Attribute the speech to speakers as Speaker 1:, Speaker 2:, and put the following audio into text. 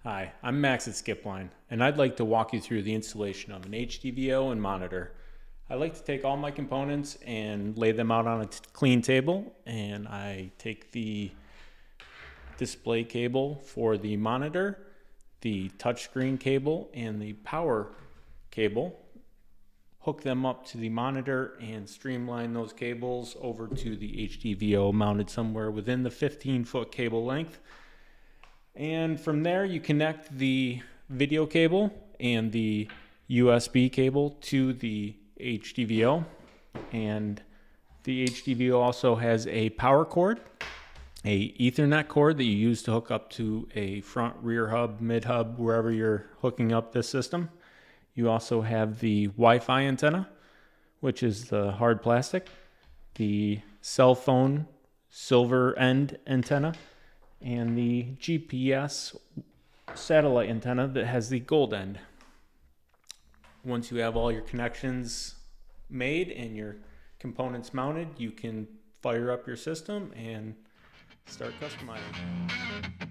Speaker 1: Hi, I'm Max at Skipline, and I'd like to walk you through the installation of an HDVO and monitor. I like to take all my components and lay them out on a clean table, and I take the display cable for the monitor, the touchscreen cable, and the power cable, hook them up to the monitor and streamline those cables over to the HDVO mounted somewhere within the 15-foot cable length. And from there you connect the video cable and the USB cable to the HDVO. And the HDVO also has a power cord, a Ethernet cord that you use to hook up to a front, rear hub, mid hub, wherever you're hooking up this system. You also have the Wi-Fi antenna, which is the hard plastic, the cell phone silver end antenna, and the GPS satellite antenna that has the gold end. Once you have all your connections made and your components mounted, you can fire up your system and start customizing.